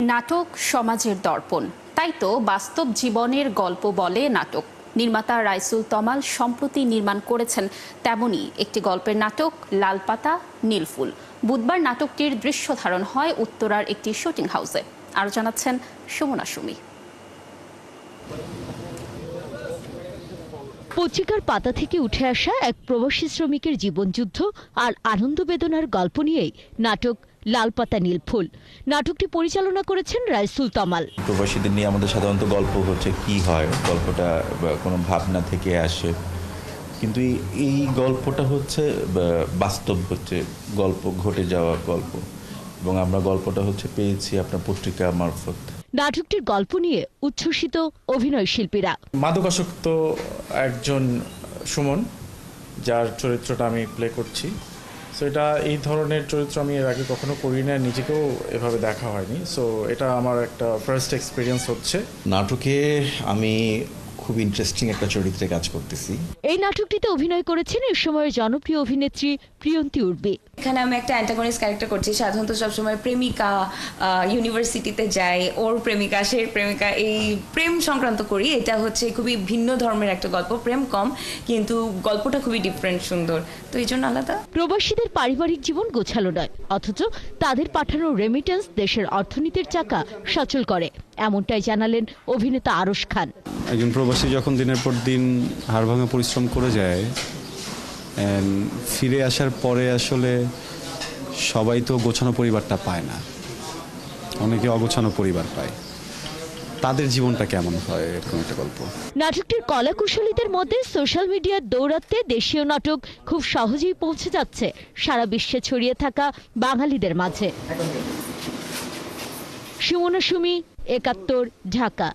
নাটক সমাজের দর্পণ, তাই তো বাস্তব জীবনের গল্প বলে নাটক। নির্মাতা রাইসুল তমাল সম্প্রতি নির্মাণ করেছেন তেমনই একটি গল্পের নাটক লাল পাতা নীল ফুল। বুধবার নাটকটির দৃশ্য ধারণ হয় উত্তরার একটি শুটিং হাউসে। আরও জানাচ্ছেন সুমনা সুমি। পত্রিকার পাতা থেকে উঠে আসা এক প্রবাসী শ্রমিকের জীবনযুদ্ধ আর আনন্দ বেদনার গল্প নিয়েই নাটক লাল পাতা নীল ফুল। নাটকটি পরিচালনা করেছেন রাইসুল তমাল। প্রবাসীদের নিয়ে আমাদের সাধারণত গল্প হচ্ছে কি হয়, গল্পটা কোনো ভাবনা থেকে আসে, কিন্তু এই গল্পটা হচ্ছে বাস্তব, হচ্ছে গল্প ঘটে যাওয়া গল্প, এবং আমরা গল্পটা হচ্ছে পেয়েছি আপনার পত্রিকা মারফত। নাটকটির গল্প নিয়ে উচ্ছ্বসিত অভিনয় শিল্পীরা। মাদকাসক্ত একজন সুমন, যার চরিত্রটা আমি প্লে করছি, সো এটা এই ধরনের চরিত্র আমি এর আগে কখনো করি না, নিজেকেও এভাবে দেখা হয়নি। সো এটা আমার একটা ফার্স্ট এক্সপিরিয়েন্স হচ্ছে। নাটকে আমি খুব ইন্টারেস্টিং একটা চরিত্রে কাজ করতেছি। এই নাটকটিতে অভিনয় করেছেন এ সময়ের জনপ্রিয় অভিনেত্রী প্রিয়ন্তী উর্বি। এখানে আমি একটা অ্যান্টাগনিস্ট ক্যারেক্টার করছি। সাধারণত সবসময় প্রেমিকা ইউনিভার্সিটিতে যায়, ওর প্রেমিকা, সে প্রেমিকা, এই প্রেম সংক্রান্ত করি। এটা হচ্ছে খুবই ভিন্ন ধর্মের একটা গল্প, প্রেম কম, কিন্তু গল্পটা খুবই ডিফারেন্ট, সুন্দর, তো এই জন্য আলাদা। প্রবাসীদের পারিবারিক জীবন গোছালো নয়, অথচ তাদের পাঠানো রেমিটেন্স দেশের অর্থনীতির চাকা সচল করে, এমনটাই জানালেন অভিনেতা আরশ খান। একজন প্রবাসী যখন দিনের পর দিন হাড়ভাঙা পরিশ্রম করে যায়, ফিরে আসার পরে আসলে সবাই তো গোছানো পরিবারটা পায় না, অনেকে অগোছানো পরিবার পায়। তাদের জীবনটা কেমন হয়, এরকম একটা গল্প। নাটকটির কলাকুশলীদের মধ্যে সোশ্যাল মিডিয়ার দৌরাত্ম্যে দেশীয় নাটক খুব সহজেই পৌঁছে যাচ্ছে সারা বিশ্বে ছড়িয়ে থাকা বাঙালিদের মাঝে। সুমনা সুমি, ৭১, ঢাকা।